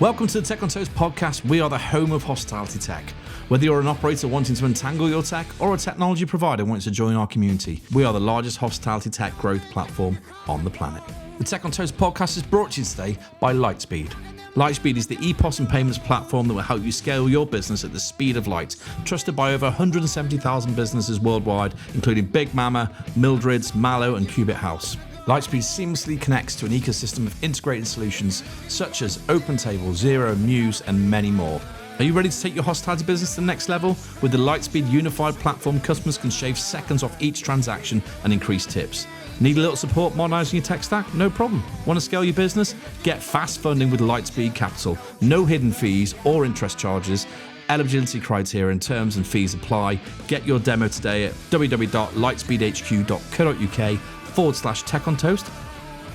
Welcome to the Tech on Toast podcast. We are the home of hospitality tech. Whether you're an operator wanting to untangle your tech or a technology provider wanting to join our community, we are the largest hospitality tech growth platform on the planet. The Tech on Toast podcast is brought to you today by Lightspeed. Lightspeed is the EPOS and payments platform that will help you scale your business at the speed of light. Trusted by over 170,000 businesses worldwide, including Big Mama, Mildred's, Mallow and Cubit House. Lightspeed seamlessly connects to an ecosystem of integrated solutions such as OpenTable, Xero, Muse, and many more. Are you ready to take your hospitality business to the next level? With the Lightspeed unified platform, customers can shave seconds off each transaction and increase tips. Need a little support modernizing your tech stack? No problem. Want to scale your business? Get fast funding with Lightspeed Capital. No hidden fees or interest charges. Eligibility criteria and terms and fees apply. Get your demo today at www.lightspeedhq.co.uk/Tech on Toast.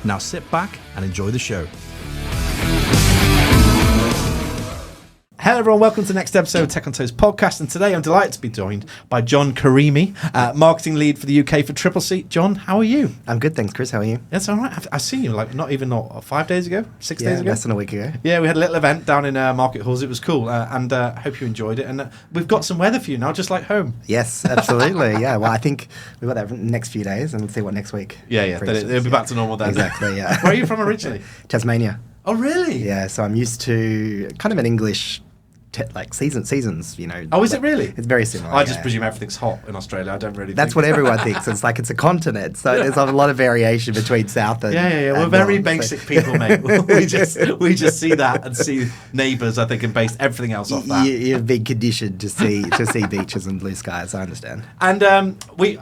Now sit back and enjoy the show. Hello everyone, welcome to the next episode of Tech on Toast podcast, and today I'm delighted to be joined by John Karemy, marketing lead for the UK for Tripleseat. John, how are you? I'm good, thanks, Chris. How are you? That's all right. I see you not 5 days ago, 6 days ago? Less than a week ago. Yeah, we had a little event down in Market Halls. It was cool, and I hope you enjoyed it. And we've got some weather for you now, just like home. Yes, absolutely. Yeah, well, I think we've got that for the next few days, and we'll see what next week. Yeah, then it'll be back to normal then. Exactly, yeah. Where are you from originally? Tasmania. Oh, really? Yeah, so I'm used to kind of an English seasons, you know. Oh, is it really? It's very similar. I just presume everything's hot in Australia. I don't really That's think. what everyone thinks. It's like it's a continent, so there's a lot of variation between south and Yeah. We're very basic people, mate. we just see that and see neighbours, I think, and base everything else off that. You've been conditioned to see beaches and blue skies. I understand. And we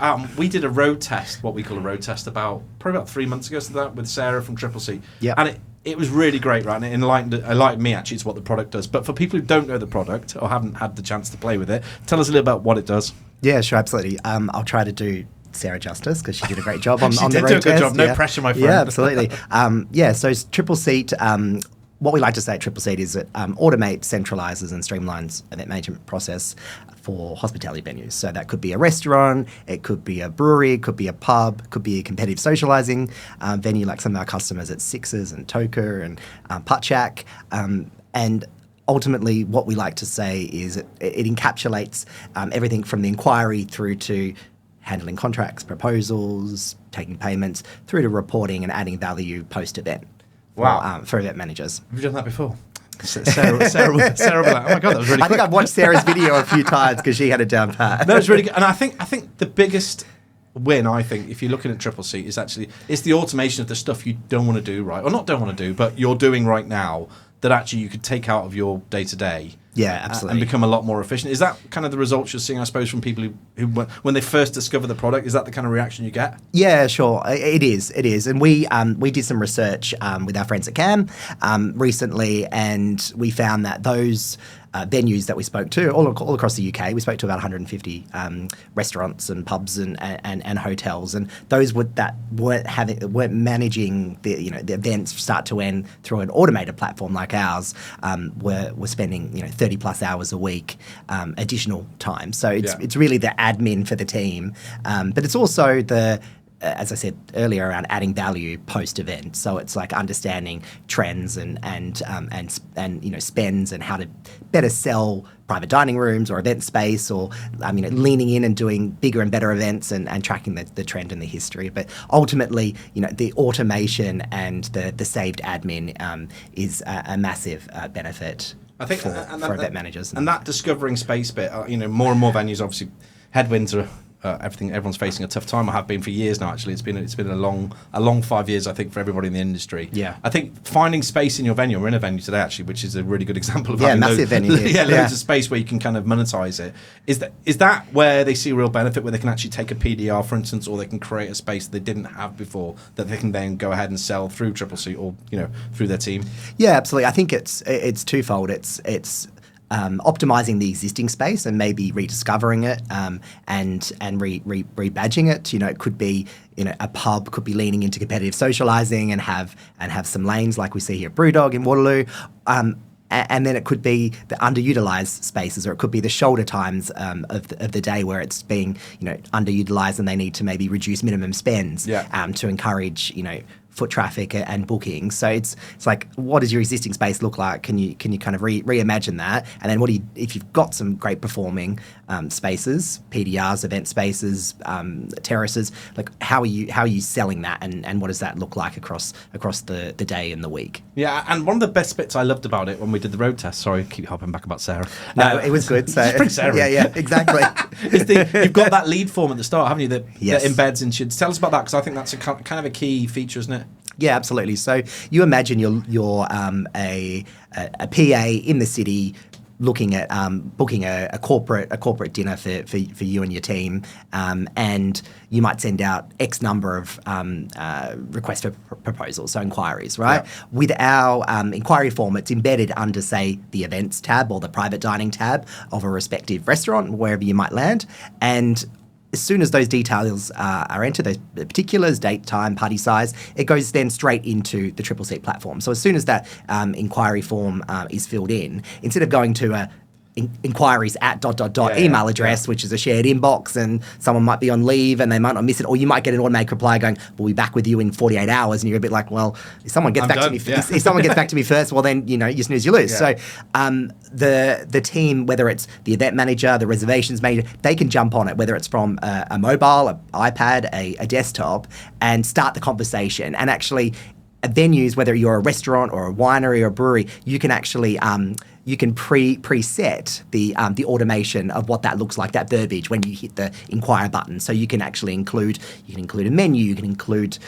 did a road test, what we call a road test, probably about 3 months ago, so that with Sarah from Tripleseat. Yeah. And it was really great, right? And it enlightened me, actually, it's what the product does. But for people who don't know the product or haven't had the chance to play with it, tell us a little about what it does. Yeah, sure, absolutely. I'll try to do Sarah justice because she did a great job on the road test. She did do a good job. No pressure, my friend. Yeah, absolutely. So Tripleseat, what we like to say at Tripleseat is it automates, centralises and streamlines event management process for hospitality venues. So that could be a restaurant, it could be a brewery, it could be a pub, it could be a competitive socialising venue like some of our customers at Sixers and Toker and Putchak. And ultimately, what we like to say is it encapsulates everything from the inquiry through to handling contracts, proposals, taking payments, through to reporting and adding value post-event. Wow. For event managers. Have you done that before? Sarah will be like, oh my God, that was really quick. I think I've watched Sarah's video a few times because she had it down pat. That was really good. And I think the biggest win, if you're looking at Tripleseat, is actually it's the automation of the stuff you don't want to do, right? Or not don't want to do, but you're doing right now that actually you could take out of your day-to-day. Yeah, absolutely. And become a lot more efficient. Is that kind of the results you're seeing, I suppose, from people who when they first discover the product? Is that the kind of reaction you get? Yeah, sure. It is. And we did some research with our friends at CAM recently, and we found that those venues that we spoke to all across the UK, we spoke to about 150 restaurants and pubs and hotels, and those weren't managing the events start to end through an automated platform like ours, were spending 30 plus hours a week additional time. So it's really the admin for the team, but it's also as I said earlier, around adding value post-event. So it's like understanding trends and spends and how to better sell private dining rooms or event space, or leaning in and doing bigger and better events and tracking the trend and the history. But ultimately, the automation and the saved admin is a massive benefit. I think for event managers. And that discovering space bit, more and more venues, obviously, headwinds are everyone's facing a tough time. I have been for years now. Actually, it's been a long 5 years, I think, for everybody in the industry. Yeah, I think finding space in your venue. We're in a venue today, actually, which is a really good example of having massive venue. Loads of space where you can kind of monetize it. Is that where they see real benefit, where they can actually take a PDR, for instance, or they can create a space that they didn't have before that they can then go ahead and sell through Tripleseat or through their team? Yeah, absolutely. I think it's twofold. It's optimizing the existing space and maybe rediscovering it and rebadging it. It could be a pub could be leaning into competitive socializing and have some lanes like we see here at Brewdog in Waterloo. And then it could be the underutilized spaces, or it could be the shoulder times of the day where it's being underutilized and they need to maybe reduce minimum spends to encourage foot traffic and bookings. So it's like, what does your existing space look like? Can you kind of reimagine that? And then if you've got some great performing spaces, PDRs, event spaces, terraces, like how are you selling that, and what does that look like across the day and the week? Yeah, and one of the best bits I loved about it when we did the road test. Sorry, keep hopping back about Sarah. No, it was good. So just bring Sarah. Yeah, exactly. You've got that lead form at the start, haven't you? That Yes. embeds into. Tell us about that, because I think that's a kind of a key feature, isn't it? Yeah, absolutely. So you imagine you're a PA in the city, looking at booking a corporate dinner for you and your team, and you might send out X number of requests for proposals, so inquiries, right? Yeah. With our inquiry form, it's embedded under, say, the events tab or the private dining tab of a respective restaurant, wherever you might land, and as soon as those details are entered, those particulars, date, time, party size, it goes then straight into the Tripleseat platform. So as soon as that inquiry form is filled in, instead of going to a inquiries at ... email address, which is a shared inbox, and someone might be on leave and they might not miss it, or you might get an automatic reply going, we'll be back with you in 48 hours, and you're a bit like, well, if someone gets back to me if someone gets back to me first, well then, you snooze, you lose. Yeah. So the team, whether it's the event manager, the reservations manager, they can jump on it, whether it's from a mobile, an iPad, a desktop, and start the conversation. And actually, venues, whether you're a restaurant or a winery or a brewery, you can actually you can preset the automation of what that looks like, that verbiage, when you hit the inquire button. So you can actually include a menu, you can include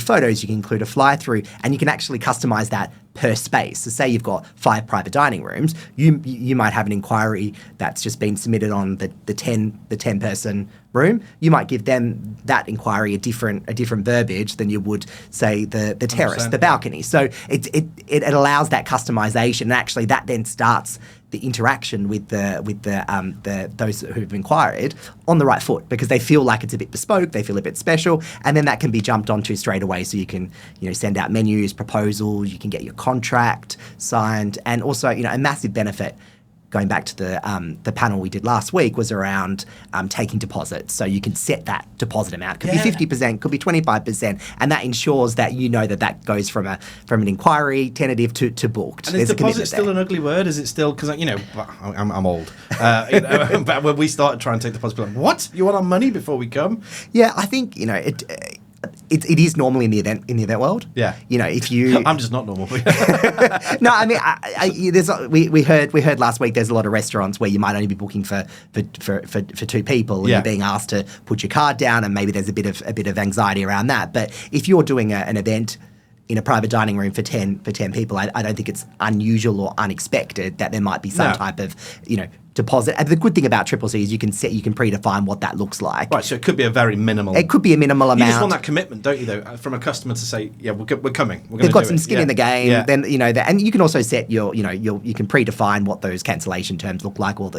photos, you can include a fly through, and you can actually customize that per space. So say you've got 5 private dining rooms, you might have an inquiry that's just been submitted on the 10 person room. You might give them that inquiry a different verbiage than you would, say, the terrace, the balcony. So it allows that customization, and actually that then starts the interaction with the those who've inquired on the right foot, because they feel like it's a bit bespoke, they feel a bit special, and then that can be jumped onto straight away. So you can send out menus, proposals, you can get your contract signed, and also a massive benefit, going back to the panel we did last week, was around taking deposits. So you can set that deposit amount. Could be 50%, could be 25%, and that ensures that that goes from an inquiry tentative to booked. And is deposit still an ugly word? Is it still, because I'm old, but when we started trying to take deposits, like, what? You want our money before we come? Yeah, I think it is normally in the event world. Yeah. If you... I'm just not normal. No, I mean, we heard last week there's a lot of restaurants where you might only be booking for 2 people, and you're being asked to put your card down, and maybe there's a bit of anxiety around that. But if you're doing an event in a private dining room for 10 people, I don't think it's unusual or unexpected that there might be some type of deposit. And the good thing about Tripleseat is you can predefine what that looks like. Right, so it could be a very minimal. It could be a minimal amount. You just want that commitment, don't you? Though, from a customer to say, yeah, we're coming. They've got some skin in the game. Yeah. Then and you can also set you can predefine what those cancellation terms look like, or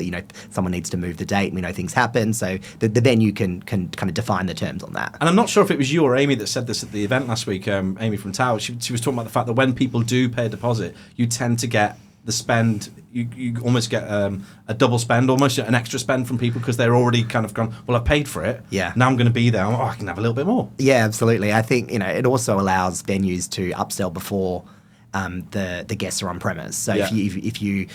someone needs to move the date. We know things happen, so the venue can kind of define the terms on that. And I'm not sure if it was you or Amy that said this at the event last week. Amy from Tower, she was talking about the fact that when people do pay a deposit, you tend to get the spend, you almost get a double spend, almost an extra spend from people, because they're already kind of gone, well, I've paid for it. Yeah. Now I'm going to be there. I can have a little bit more. Yeah, absolutely. I think, it also allows venues to upsell before the guests are on premise. So if you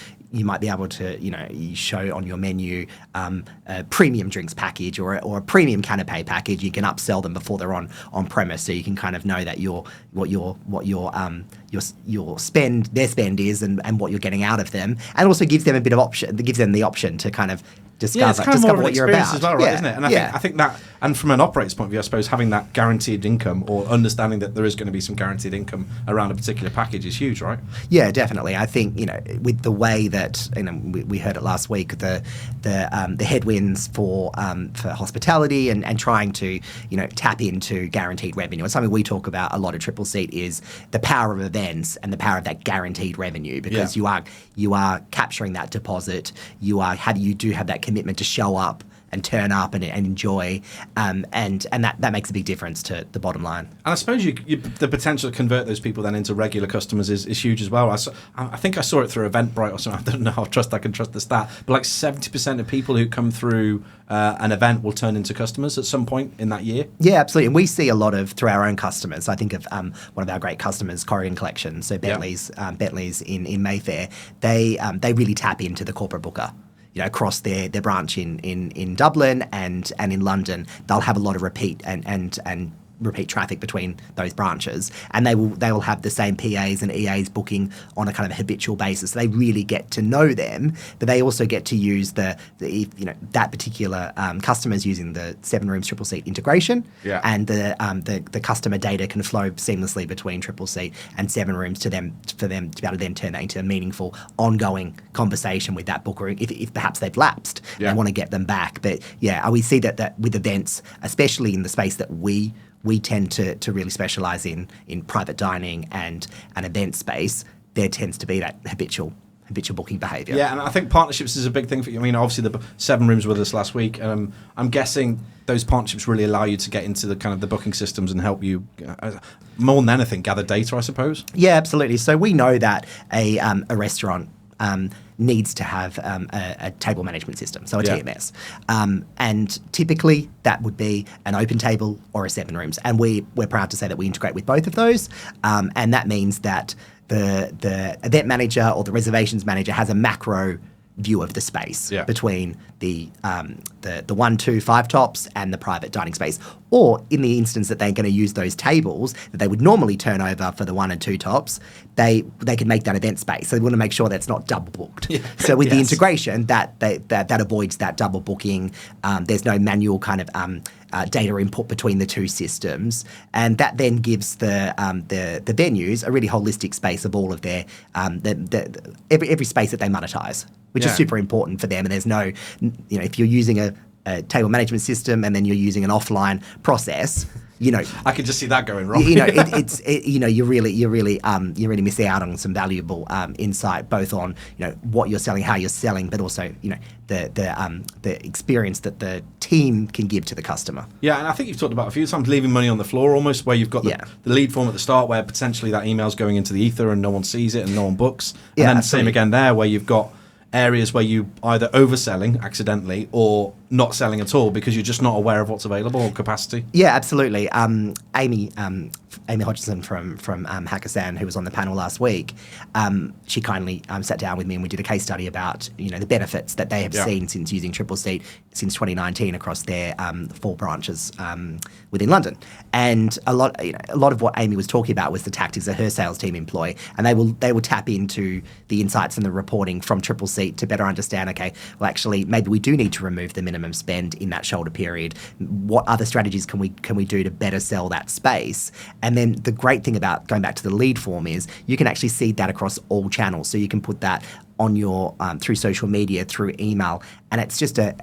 might be able to, you show on your menu a premium drinks package or a premium canapé package. You can upsell them before they're on premise, so you can kind of know that what your spend is and what you're getting out of them, and also gives them the option to kind of discover what you're about as well, right? Isn't it? And I think that, and from an operator's point of view, I suppose having that guaranteed income, or understanding that there is going to be some guaranteed income around a particular package, is huge, right? Yeah, definitely. I think with the way that we heard it last week, the headwinds for hospitality and trying to tap into guaranteed revenue. And something we talk about a lot at Tripleseat is the power of events and the power of that guaranteed revenue, because you are capturing that deposit. You do have that commitment to show up turn up and enjoy, and that makes a big difference to the bottom line. And I suppose the potential to convert those people then into regular customers is huge as well. I think I saw it through Eventbrite or something. I don't know how I can trust the stat, but like 70% of people who come through an event will turn into customers at some point in that year. Yeah, absolutely. And we see a lot of through our own customers. I think of one of our great customers, Korean Collection, so Bentley's in Mayfair. They really tap into the corporate booker. Across their branch in Dublin and in London, they'll have a lot of repeat and repeat traffic between those branches, and they will have the same PAs and EAs booking on a kind of habitual basis. So they really get to know them, but they also get to use that particular customers using the 7 Rooms Tripleseat integration, and the customer data can flow seamlessly between Tripleseat and 7 Rooms for them to be able to then turn that into a meaningful, ongoing conversation with that booker if perhaps they've lapsed and want to get them back. But we see that with events, especially in the space that we tend to really specialise in private dining and an event space, there tends to be that habitual booking behaviour. Yeah, and I think partnerships is a big thing for you. I mean, obviously the 7 Rooms with us last week. I'm guessing those partnerships really allow you to get into the kind of the booking systems and help you, more than anything, gather data, I suppose. Yeah, absolutely. So we know that a restaurant needs to have a table management system, so a TMS. And typically that would be an open table or a 7 Rooms. And we're proud to say that we integrate with both of those. And that means that the event manager or the reservations manager has a macro view of the space between the 1, 2, 5 tops and the private dining space. Or in the instance that they're going to use those tables that they would normally turn over for the 1 and 2 tops, they can make that event space. So they want to make sure that's not double booked. So with the integration, that avoids that double booking. There's no manual kind of data input between the two systems, and that then gives the venues a really holistic space of all of their every space that they monetize, which is super important for them. And there's no, if you're using a table management system and then you're using an offline process, I can just see that going wrong. You really miss out on some valuable insight, both on what you're selling, how you're selling, but also the experience that the team can give to the customer. Yeah, and I think you've talked about a few times leaving money on the floor, almost, where you've got the lead form at the start, where potentially that email's going into the ether and no one sees it and no one books. And then same again there, where you've got areas where you either overselling accidentally or not selling at all because you're just not aware of what's available or capacity. Yeah, absolutely. Amy Hodgson from Hakkasan, who was on the panel last week, she kindly sat down with me and we did a case study about the benefits that they have seen since using Tripleseat since 2019 across their 4 branches within London. And a lot of what Amy was talking about was the tactics that her sales team employ, and they will tap into the insights and the reporting from Tripleseat to better understand, okay, well actually maybe we do need to remove the minimum spend in that shoulder period. What other strategies can we do to better sell that space? And then the great thing about going back to the lead form is you can actually see that across all channels. So you can put that on your through social media, through email, and it's just a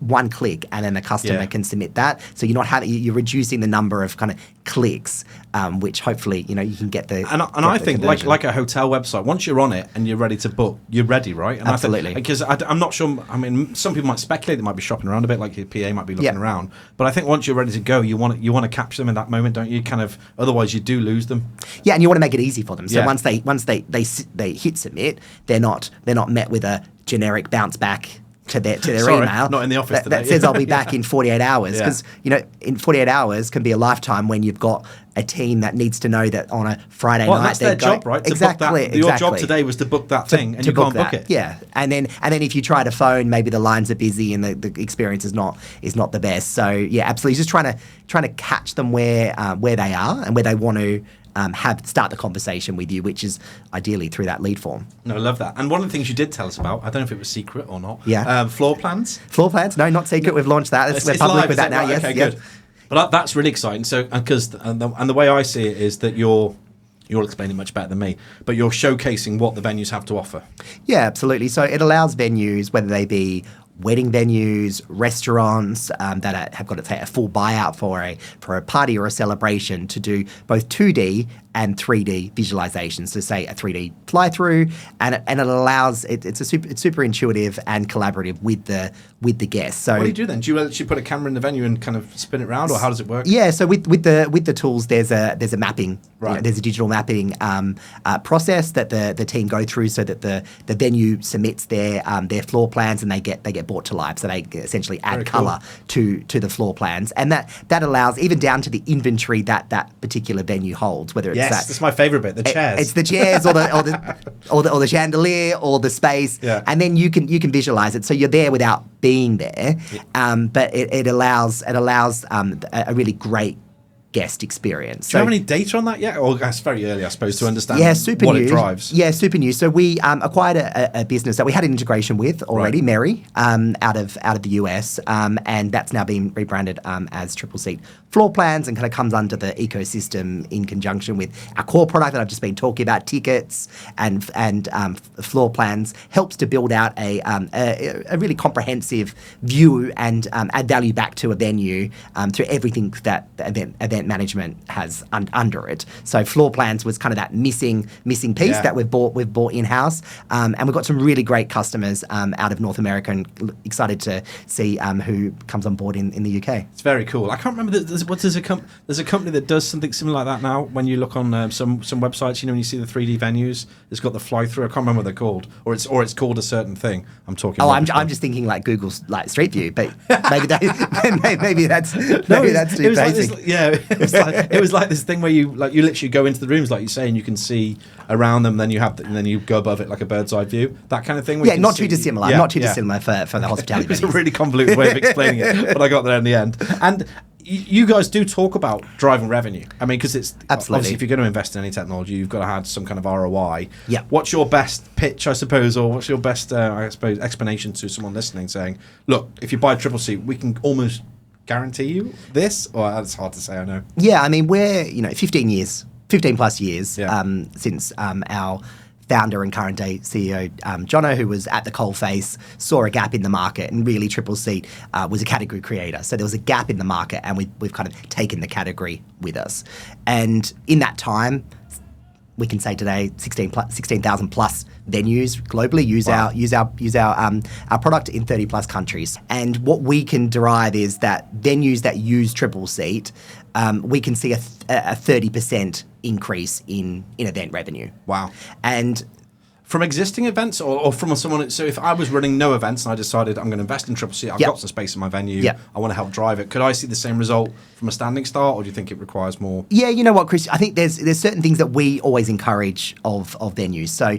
one click, and then the customer can submit that. So you're reducing the number of kind of clicks, which hopefully you can get the. And I think like a hotel website, once you're on it and you're ready to book, you're ready, right? And absolutely. Because I'm not sure. I mean, some people might speculate they might be shopping around a bit, like your PA might be looking around. But I think once you're ready to go, you want to capture them in that moment, don't you? Kind of. Otherwise, you do lose them. Yeah, and you want to make it easy for them. So once they hit submit, they're not met with a generic bounce back to their email. Not in the office today. That says I'll be back in 48 hours. Because, in 48 hours can be a lifetime when you've got a team that needs to know that on a Friday night. That's their job, right? Exactly. Your job today was to book that thing, and you can't book it. Yeah, and then if you try to phone, maybe the lines are busy and the experience is not the best. So yeah, absolutely, just trying to catch them where they are and where they want to start the conversation with you, which is ideally through that lead form. No, I love that. And one of the things you did tell us about, I don't know if it was secret or not. Yeah. Floor plans. Floor plans? No, not secret. We've launched that. We're public live, with that now. Right? Yes. Okay, good. But that's really exciting. So, because the way I see it is that you'll explain it much better than me, but you're showcasing what the venues have to offer. Yeah, absolutely. So it allows venues, whether they be wedding venues, restaurants have got to take a full buyout for a party or a celebration to do both 2D and 3D visualizations. So say a 3D fly-through, and it allows it's super intuitive and collaborative with the guests. So what do you do then? Do you actually put a camera in the venue and kind of spin it around, or how does it work? Yeah, so with the tools, there's a mapping. Right. There's a digital mapping process that the team go through, so that the venue submits their floor plans, and they get brought to life. So they essentially add color to the floor plans, and that allows even down to the inventory that particular venue holds, whether it's that's my favorite bit, the chairs. It's the chairs or the chandelier or the space, and then you can visualize it. So you're there without being there, but it allows a really great guest experience. Do you have any data on that yet? Or that's very early, I suppose, to understand what it drives. Yeah, super new. So we acquired a business that we had an integration with already, Mary, out of the US, and that's now been rebranded as Tripleseat Floor Plans, and kind of comes under the ecosystem in conjunction with our core product that I've just been talking about, tickets and floor plans. Helps to build out a really comprehensive view and add value back to a venue through everything that the event management has under it. So floor plans was kind of that missing piece that we've bought in-house, and we've got some really great customers out of North America, and excited to see who comes on board in the UK. It's very cool. I can't remember, there's a company that does something similar like that now. When you look on some websites, when you see the 3D venues, it's got the fly-through. I can't remember what they're called, or it's called a certain thing. I'm talking. I'm just thinking like Google's like Street View, but maybe that's too basic. Like this, it was like this thing where you literally go into the rooms, like you say, and you can see around them. Then you go above it like a bird's eye view, that kind of thing. Yeah, not too dissimilar. Not too dissimilar for the hospitality. It's a really convoluted way of explaining it, but I got there in the end. And you guys do talk about driving revenue. I mean, because it's absolutely, obviously, if you're going to invest in any technology, you've got to have some kind of ROI. Yeah. What's your best pitch, I suppose, or what's your best, explanation to someone listening, saying, look, if you buy Tripleseat, we can almost guarantee you this? Or that's hard to say, I know. Yeah, I mean, we're 15 plus years since our founder and current day CEO, Jono, who was at the coalface, saw a gap in the market, and really Tripleseat was a category creator. So there was a gap in the market, and we've kind of taken the category with us. And in that time, we can say today 16,000 plus venues globally use our product in 30 plus countries. And what we can derive is that venues that use Tripleseat, we can see a 30% increase in event revenue. Wow. And from existing events or from someone, so if I was running no events and I decided I'm going to invest in Tripleseat, I've got some space in my venue, I want to help drive it, could I see the same result from a standing start, or do you think it requires more? Yeah, you know what, Chris, I think there's certain things that we always encourage of venues. So,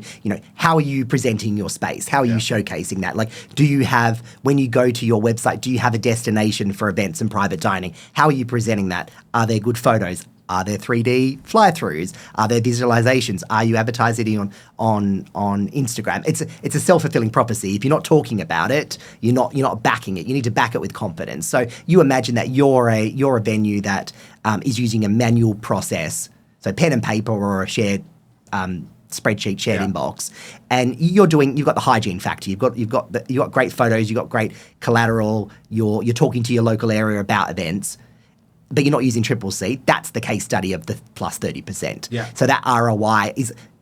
how are you presenting your space? How are you showcasing that? Like, do you have, when you go to your website, do you have a destination for events and private dining? How are you presenting that? Are there good photos? Are there 3D fly-throughs? Are there visualizations? Are you advertising on Instagram? It's a self-fulfilling prophecy. If you're not talking about it, you're not backing it. You need to back it with confidence. So you imagine that you're a venue that is using a manual process, so pen and paper or a shared spreadsheet, shared inbox, and you've got the hygiene factor. You've got great photos. You've got great collateral. You're talking to your local area about events, but you're not using Tripleseat. That's the case study of the plus 30%. Yeah. So that ROI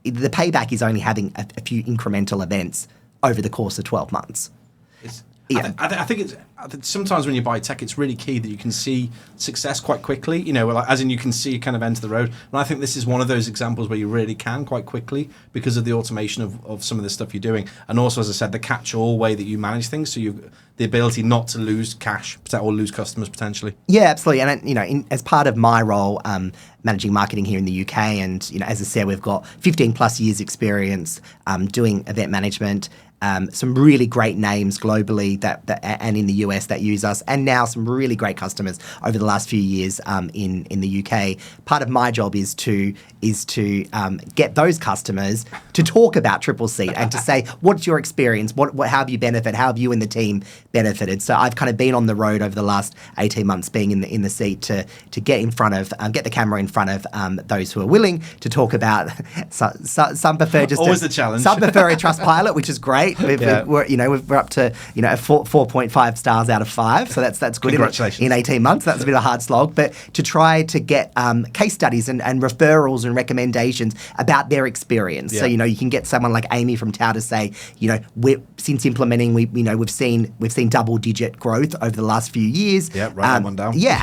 the payback is only having a few incremental events over the course of 12 months. I think sometimes when you buy tech, it's really key that you can see success quite quickly, as in you can see kind of enter the road. And I think this is one of those examples where you really can quite quickly because of the automation of some of the stuff you're doing. And also, as I said, the catch-all way that you manage things. So you've the ability not to lose cash or lose customers potentially. Yeah, absolutely. And, as part of my role, managing marketing here in the UK, and, as I said, we've got 15 plus years experience doing event management. Some really great names globally that and in the US that use us, and now some really great customers over the last few years in the UK. Part of my job is to get those customers to talk about Tripleseat and to say, what's your experience? How have you benefited? How have you and the team benefited? So I've kind of been on the road over the last 18 months, being in the seat to get in front of get the camera in front of those who are willing to talk about. Some prefer just always the challenge. Some prefer a Trustpilot, which is great. We're up to 4.5 stars out of 5, so that's good. Congratulations. In 18 months, that's a bit of a hard slog. But to try to get case studies and referrals and recommendations about their experience. Yeah. So you can get someone like Amy from Tau to say, since implementing, we've seen double-digit growth over the last few years. Yeah, write that one down. Yeah,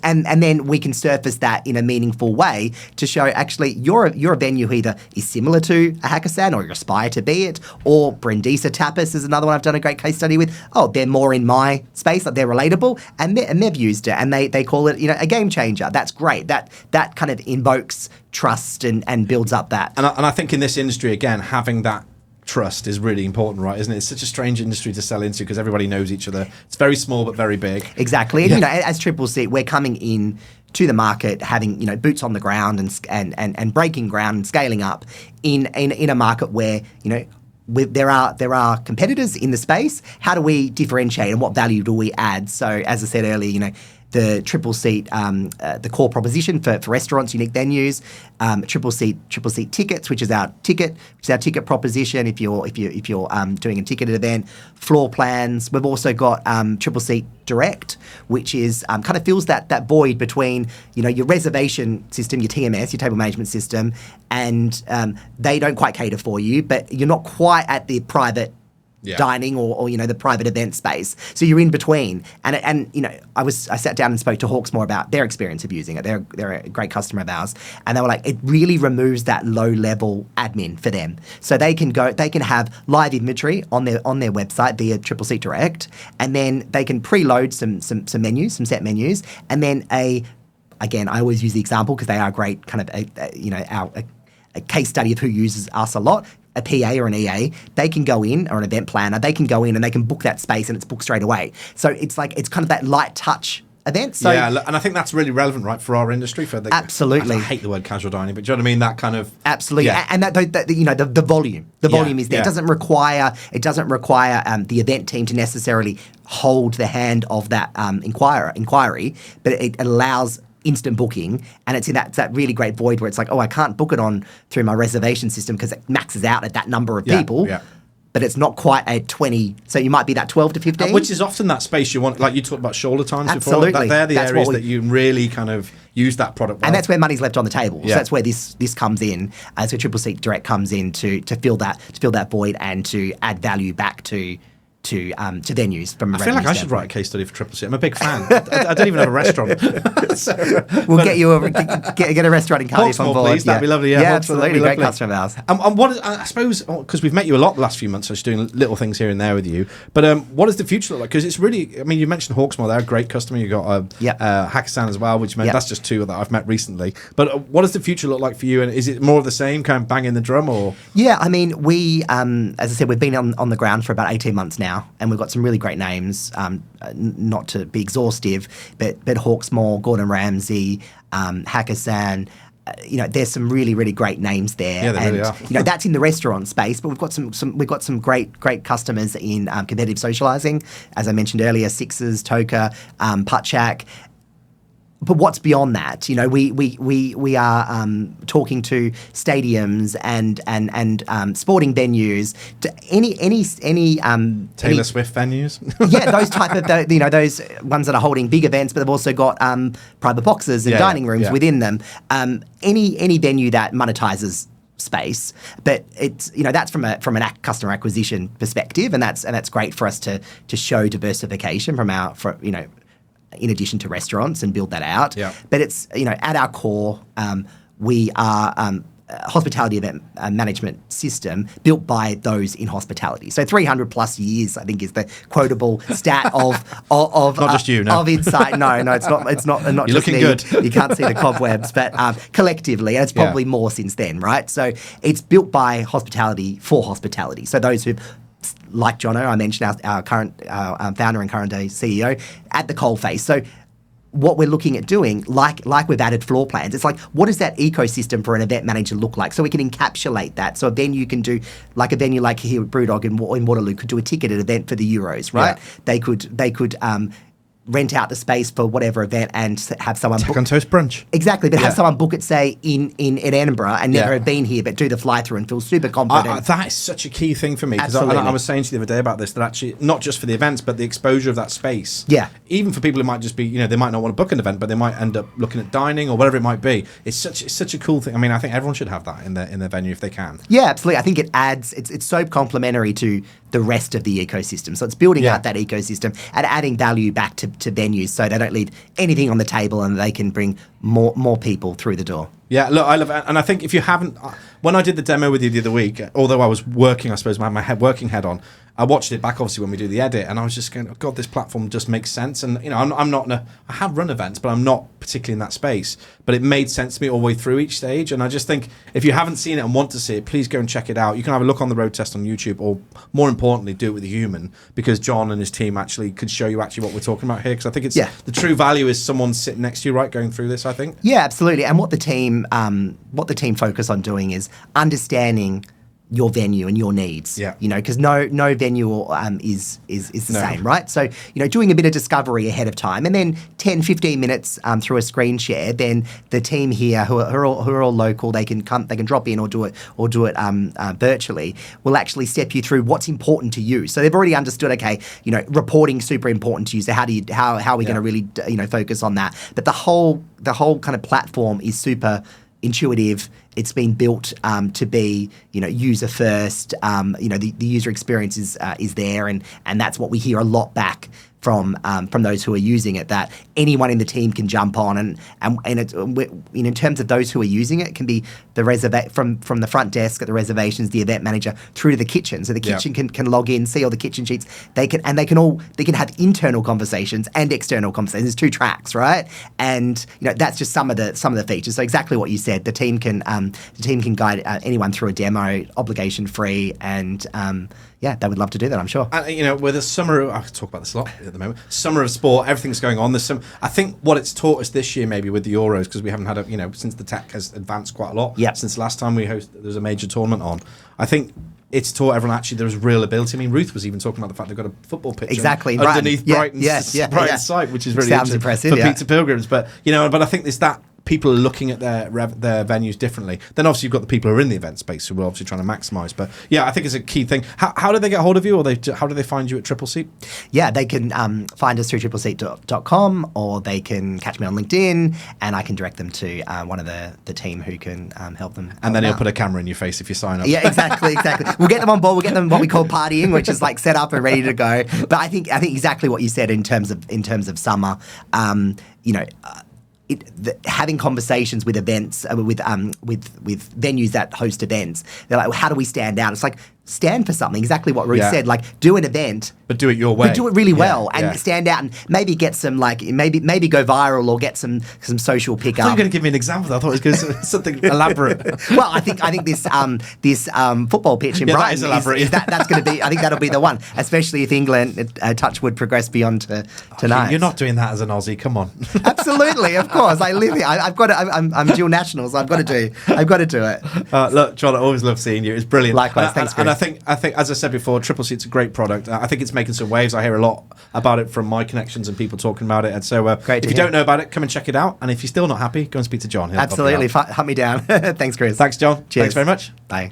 and then we can surface that in a meaningful way to show actually you're a venue who either is similar to a Hakkasan or you aspire to be it, or Brindisa Tapas is another one I've done a great case study with. Oh, they're more in my space, like they're relatable, and they've used it, and they call it a game changer. That's great. That kind of invokes trust and builds up that. And I think in this industry, again, having that trust is really important, right? Isn't it? It's such a strange industry to sell into because everybody knows each other. It's very small but very big. Exactly. And as Tripleseat, we're coming in to the market having boots on the ground and breaking ground and scaling up in a market where there are competitors in the space. How do we differentiate and what value do we add? So as I said earlier, the Tripleseat, the core proposition for restaurants, unique venues, Tripleseat tickets, which is our ticket proposition. If you're doing a ticketed event, floor plans. We've also got Tripleseat Direct, which is kind of fills that void between your reservation system, your TMS, your table management system, and they don't quite cater for you, but you're not quite at the private dining or the private event space. So you're in between. And I sat down and spoke to Hawks more about their experience of using it. They're a great customer of ours. And they were like, it really removes that low level admin for them. So they can have live inventory on their website via Tripleseat Direct, and then they can preload some menus, some set menus, and then again, I always use the example because they are great kind of a case study of who uses us a lot. A PA or an EA, they can go in, or an event planner, they can go in and they can book that space and it's booked straight away. So it's kind of that light touch event. So and I think that's really relevant, right, for our industry. Absolutely. I hate the word casual dining, but do you know what I mean? That kind of absolutely, and the volume, volume is there. It doesn't require the event team to necessarily hold the hand of that inquiry, but it allows instant booking, and it's in that really great void where it's like, oh, I can't book it through my reservation system because it maxes out at that number of people. Yeah. But it's not quite a 20, so you might be that 12 to 15. Which is often that space you want, like you talked about shoulder times Absolutely. before. They're the areas that you really kind of use that product well. And that's where money's left on the table. So that's where this comes in. So Tripleseat Direct comes in to fill that void and to add value back to venues from a I feel like I should write a case study for Tripleseat. I'm a big fan. I don't even have a restaurant. We'll get you get a restaurant in Cardiff on board. Please. That'd be lovely. Yeah, absolutely. Great customer of ours. And I suppose, because we've met you a lot the last few months, so just doing little things here and there with you. But what does the future look like? Because it's really, you mentioned Hawksmoor, they're a great customer. You've got Hakkasan as well, which meant that's just two that I've met recently. But what does the future look like for you? And is it more of the same, kind of banging the drum, or? Yeah, we, as I said, we've been on the ground for about 18 months now. And we've got some really great names, not to be exhaustive, but Hawksmoor, Gordon Ramsay, Hakkasan. There's some really, really great names there. Yeah, they really are. That's in the restaurant space, but we've got some great customers in competitive socialising, as I mentioned earlier, Sixers, Toka, Putchak. But what's beyond that? We are talking to stadiums and sporting venues, to any Taylor Swift venues. Yeah, those type of those ones that are holding big events, but they've also got private boxes and dining rooms within them. Any venue that monetizes space, but it's that's from an customer acquisition perspective, and that's great for us to show diversification in addition to restaurants and build that out. Yeah. But it's, at our core, we are a hospitality event management system built by those in hospitality. So 300 plus years, I think, is the quotable stat of not just you, no. Of insight. No, it's not You're just looking me. good. You can't see the cobwebs, but collectively, and it's probably more since then, right? So it's built by hospitality for hospitality. So those who've, like Jono, I mentioned, our current founder and current day CEO, at the coalface. So what we're looking at doing, like we've added floor plans, it's like, what does that ecosystem for an event manager look like? So we can encapsulate that. So a venue can do, like a venue like here at Brewdog in Waterloo could do a ticketed event for the Euros, right? Yeah. They could rent out the space for whatever event and have someone Tech on Toast brunch. Exactly, but have someone book it, say, in Edinburgh and never have been here, but do the fly through and feel super confident. That is such a key thing for me, because I was saying to you the other day about this, that actually, not just for the events, but the exposure of that space. Yeah. Even for people who might just be, they might not want to book an event, but they might end up looking at dining or whatever it might be. It's such a cool thing. I mean, I think everyone should have that in their venue if they can. Yeah, absolutely. I think it adds, it's so complementary to the rest of the ecosystem. So it's building out that ecosystem and adding value back to venues so they don't leave anything on the table and they can bring more people through the door. Yeah, look, I love it. And I think if you haven't, when I did the demo with you the other week, although I was working, I suppose, my working head on, I watched it back, obviously, when we do the edit, and I was just going, oh, God, this platform just makes sense. And, I'm not, I have run events, but I'm not particularly in that space. But it made sense to me all the way through each stage. And I just think if you haven't seen it and want to see it, please go and check it out. You can have a look on the road test on YouTube, or more importantly, do it with a human, because John and his team actually could show you actually what we're talking about here. Because I think it's the true value is someone sitting next to you, right, going through this, I think. Yeah, absolutely. And what the team focus on doing is understanding your venue and your needs. Yeah. Because no venue is the same, right? So, doing a bit of discovery ahead of time, and then 10, 15 minutes through a screen share, then the team here who are all local, they can drop in or do it virtually, will actually step you through what's important to you. So they've already understood, okay, reporting's super important to you. So how are we going to really focus on that? But the whole kind of platform is super intuitive. It's been built to be, user first. The user experience is there, and that's what we hear a lot back from those who are using it. That anyone in the team can jump on, and it's, in terms of those who are using it, can be the from the front desk at the reservations, the event manager, through to the kitchen. So the kitchen can log in, see all the kitchen sheets. They can have internal conversations and external conversations. There's 2 tracks, right? And that's just some of the features. So exactly what you said. The team can guide anyone through a demo, obligation free, and they would love to do that, I'm sure. And, with the summer, I talk about this a lot at the moment, summer of sport, everything's going on. I think what it's taught us this year, maybe with the Euros, because we haven't had since the tech has advanced quite a lot, since last time there's a major tournament on, I think it's taught everyone actually there's real ability. I mean, Ruth was even talking about the fact they've got a football pitch underneath Brighton's site, which is really sounds impressive for pizza pilgrims. But but I think there's that. People are looking at their venues differently. Then obviously you've got the people who are in the event space who are obviously trying to maximise. But I think it's a key thing. How do they get hold of you, or how do they find you at Tripleseat? Yeah, they can find us through tripleseat.com, or they can catch me on LinkedIn, and I can direct them to one of the team who can help them. And then he'll put a camera in your face if you sign up. Yeah, exactly. We'll get them on board. We'll get them what we call partying, which is like set up and ready to go. But I think exactly what you said in terms of summer. Having conversations with events, with venues that host events, they're like, well, how do we stand out? It's like, stand for something. Exactly what Ruth said. Like, do an event, but do it your way. But do it really well, and stand out, and maybe get some maybe go viral, or get some social pickup. I thought you were going to give me an example. I thought it was going to be something elaborate. Well, I think this football pitch in Brighton is elaborate. That's going to be. I think that'll be the one, especially if England Touchwood progress beyond tonight. You're not doing that as an Aussie. Come on. Absolutely, of course. I live here. I've got. I'm dual national, so I've got to do it. Look, John, I always love seeing you. It's brilliant. Likewise, thanks, Chris. And I think, as I said before, Tripleseat's a great product. I think it's making some waves. I hear a lot about it from my connections and people talking about it. And so, if you don't know about it, come and check it out. And if you're still not happy, go and speak to John. Absolutely, hunt me down. Thanks, Chris. Thanks, John. Cheers. Thanks very much. Bye.